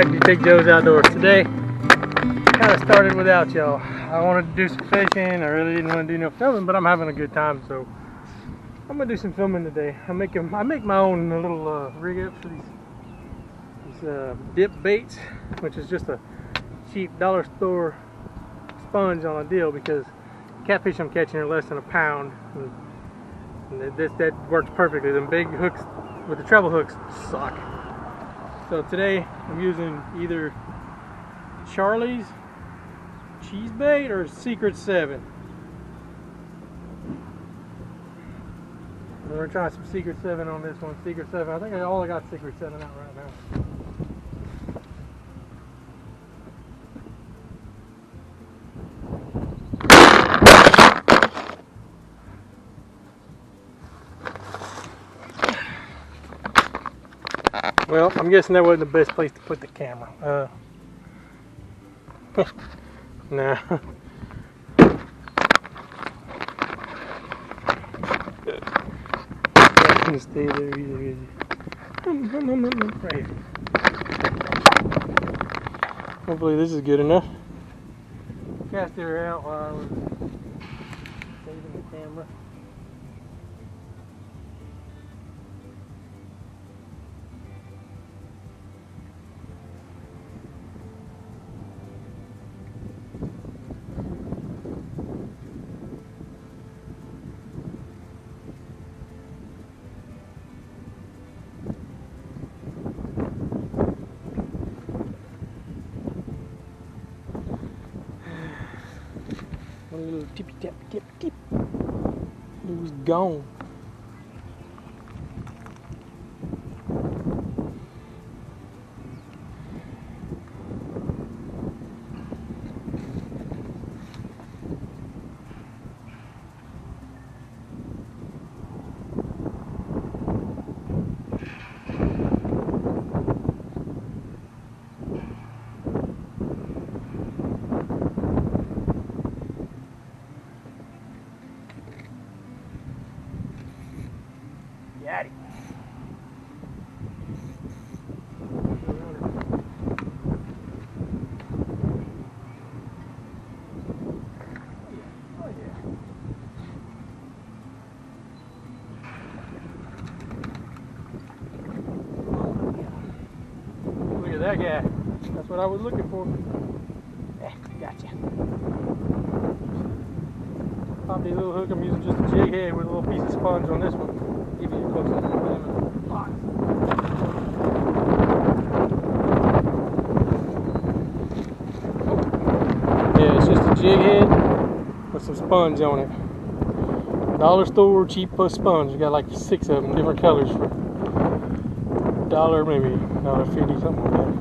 back to Big Joe's Outdoors. Today, kind of started without y'all. I wanted to do some fishing. I really didn't want to do no filming, but I'm having a good time, so I'm gonna do some filming today. I make my own little rig up for these dip baits, which is just a cheap dollar store sponge on a deal, because catfish I'm catching are less than a pound, and that works perfectly. Them big hooks with the treble hooks suck. So today I'm using either Charlie's cheese bait or Secret 7. We're gonna try some Secret 7 on this one. Secret 7. I think I got Secret 7 out right now. Well, I'm guessing that wasn't the best place to put the camera. Nah. I can stay there easy. Right here. Hopefully this is good enough. Cast her out while I was saving the camera. A little tippy tap tip tip. It was gone. Got it. Oh yeah. Look at that guy. That's what I was looking for. Gotcha. Pop the little hook. I'm using just a jig head with a little piece of sponge on this one. Give you a close up of the box. Yeah, it's just a jig head with some sponge on it. Dollar store cheap sponge. You got like 6 of them, different colors for $1, maybe $1.50, something like that.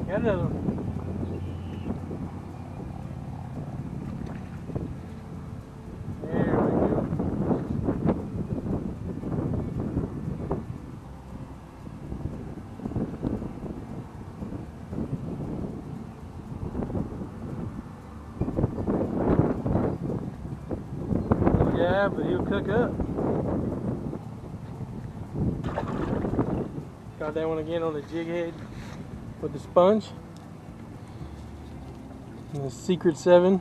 Another one. There we go. Yeah, but he'll cook up. Got that one again on the jig head with the sponge. And the Secret 7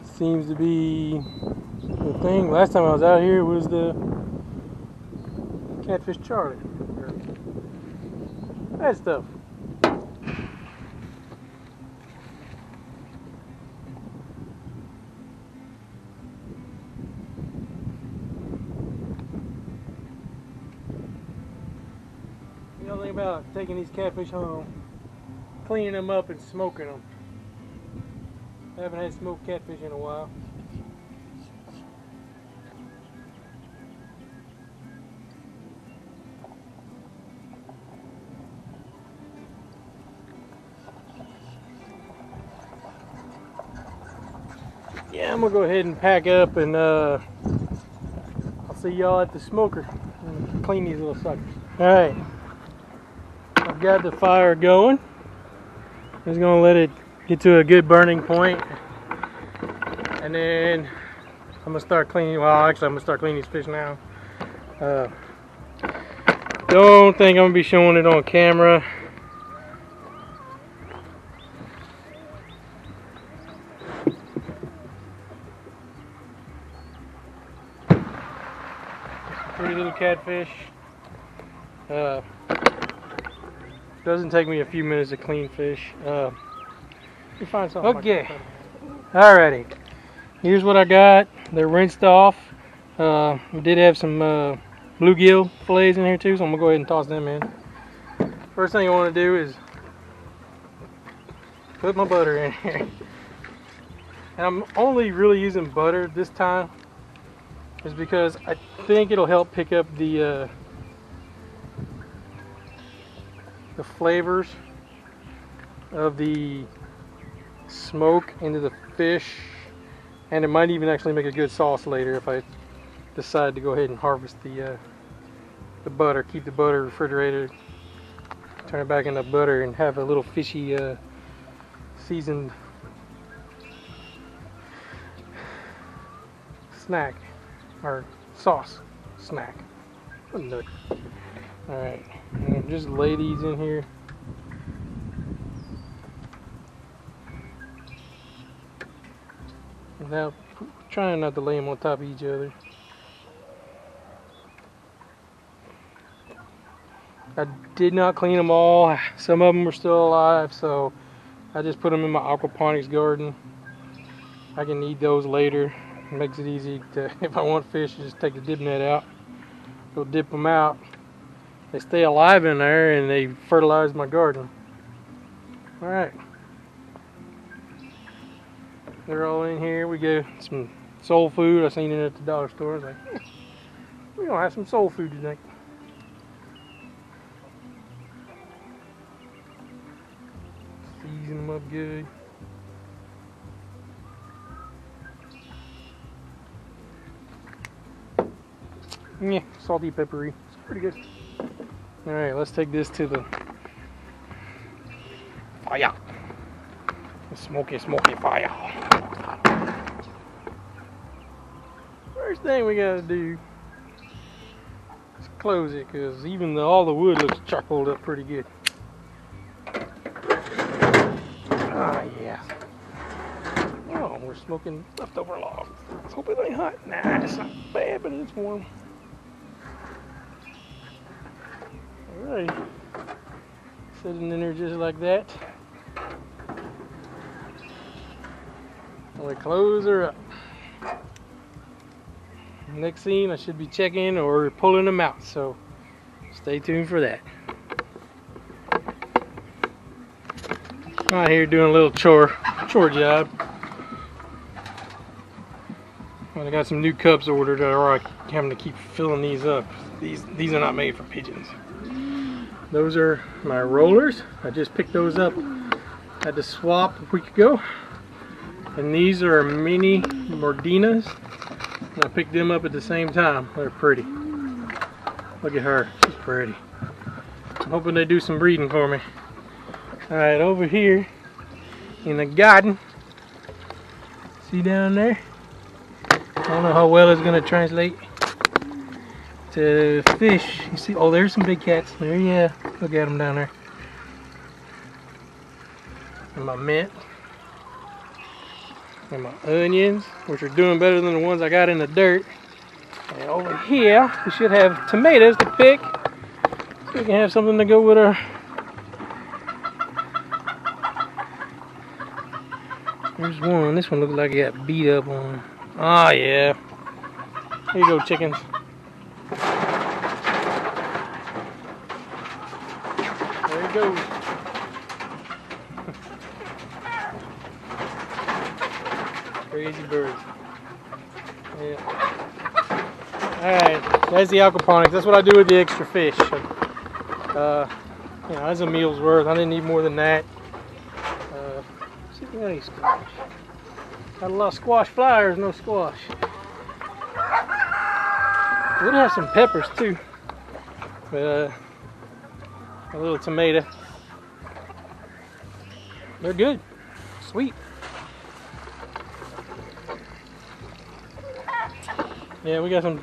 seems to be the thing. Last time I was out here was the Catfish Charlie. That stuff. The only thing about taking these catfish home, cleaning them up and smoking them. Haven't had smoked catfish in a while. Yeah, I'm gonna go ahead and pack up, and I'll see y'all at the smoker and clean these little suckers. Alright, I've got the fire going. Just gonna let it get to a good burning point, and then I'm gonna start cleaning. Well, actually, I'm gonna start cleaning these fish now. Don't think I'm gonna be showing it on camera. Pretty little catfish. Doesn't take me a few minutes to clean fish. You find something. Okay. Alrighty. Here's what I got. They're rinsed off. We did have some bluegill fillets in here too, so I'm gonna go ahead and toss them in. First thing I want to do is put my butter in here. And I'm only really using butter this time, is because I think it'll help pick up the flavors of the smoke into the fish, and it might even actually make a good sauce later if I decide to go ahead and harvest the butter, keep the butter refrigerated, turn it back into butter, and have a little fishy seasoned snack or sauce snack. Alright, just lay these in here. Now, trying not to lay them on top of each other. I did not clean them all. Some of them were still alive, so I just put them in my aquaponics garden. I can eat those later. It makes it easy to, if I want fish, just take the dip net out, go dip them out. They stay alive in there and they fertilize my garden. Alright. They're all in here. We got some soul food. I seen it at the dollar store. I was like, we're gonna have some soul food today. Season them up good. Yeah, salty, peppery. It's pretty good. Alright, let's take this to the fire. The smoky, smoky fire. First thing we gotta do is close it, because even all the wood looks charcoaled up pretty good. Ah, yeah. Oh, we're smoking leftover log. Let's hope it ain't hot. Nah, it's not bad, but it's warm. Alright. Sitting in there just like that. We close her up. Next scene, I should be checking or pulling them out, so stay tuned for that. Out here doing a little chore job. Well, I got some new cups ordered, or I'm having to keep filling these up. These are not made for pigeons. Those are my rollers. I just picked those up. Had to swap a week ago. And these are mini Mordinas. And I picked them up at the same time. They're pretty. Look at her. She's pretty. I'm hoping they do some breeding for me. Alright, over here in the garden. See down there? I don't know how well it's going to translate to fish. You see? Oh, there's some big cats. There, yeah. Look at them down there. And my mint. And my onions, which are doing better than the ones I got in the dirt. And over here, we should have tomatoes to pick, so we can have something to go with our. There's one. This one looks like it got beat up on. Ah, yeah. Here you go, chickens. There you go. Crazy bird. Yeah. Alright, that's the aquaponics. That's what I do with the extra fish. You know, that's a meal's worth. I didn't need more than that. See if we got any squash. Got a lot of squash flyers, no squash. We'd have some peppers too. But a little tomato. They're good. Sweet. Yeah, we got some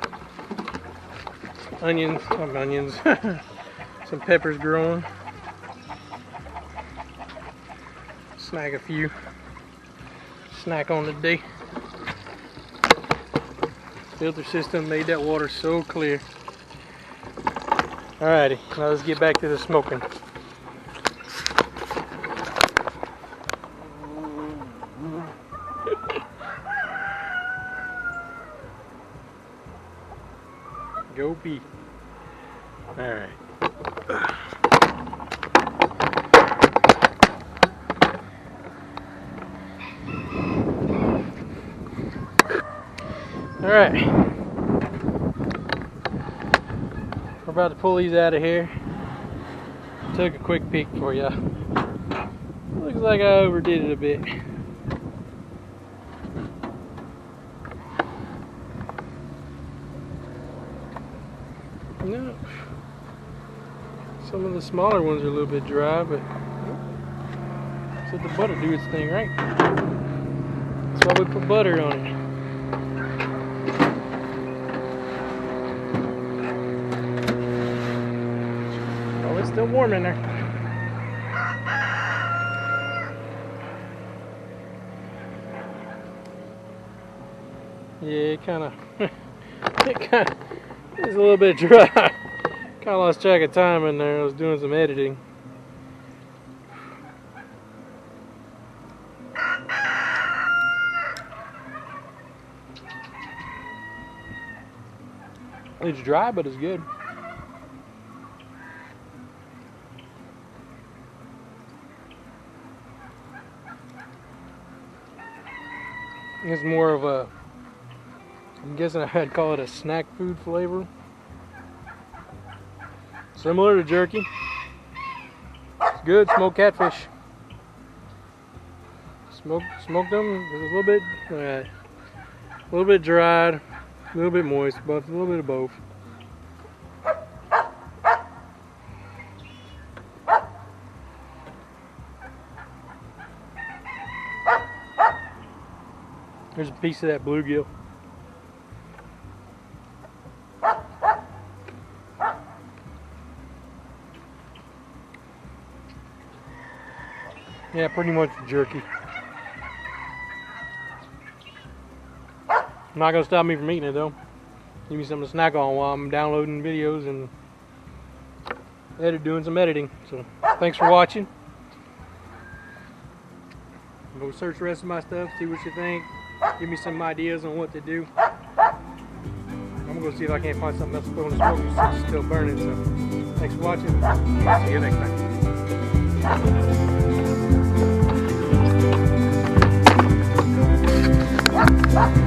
onions, some peppers growing. Snag a few. Snack on the day. Filter system made that water so clear. Alrighty, now let's get back to the smoking. Go beef. Alright. Alright. We're about to pull these out of here. Took a quick peek for you. Looks like I overdid it a bit. No. Some of the smaller ones are a little bit dry, but let's let the butter do its thing, right? That's why we put butter on it. Oh, it's still warm in there. Yeah, it kind of it's a little bit dry. Kind of lost track of time in there. I was doing some editing. It's dry, but it's good. It's more of a, I'm guessing I'd call it a snack food flavor. Similar to jerky. It's good, smoked catfish. Smoked them. There's a little bit dried, a little bit moist, but a little bit of both. There's a piece of that bluegill. Yeah, pretty much jerky. Not gonna stop me from eating it though. Give me something to snack on while I'm downloading videos and doing some editing. So thanks for watching. Go search the rest of my stuff, see what you think. Give me some ideas on what to do. I'm gonna go see if I can't find something else to put on the smoker since it's still burning. So thanks for watching. See you next time.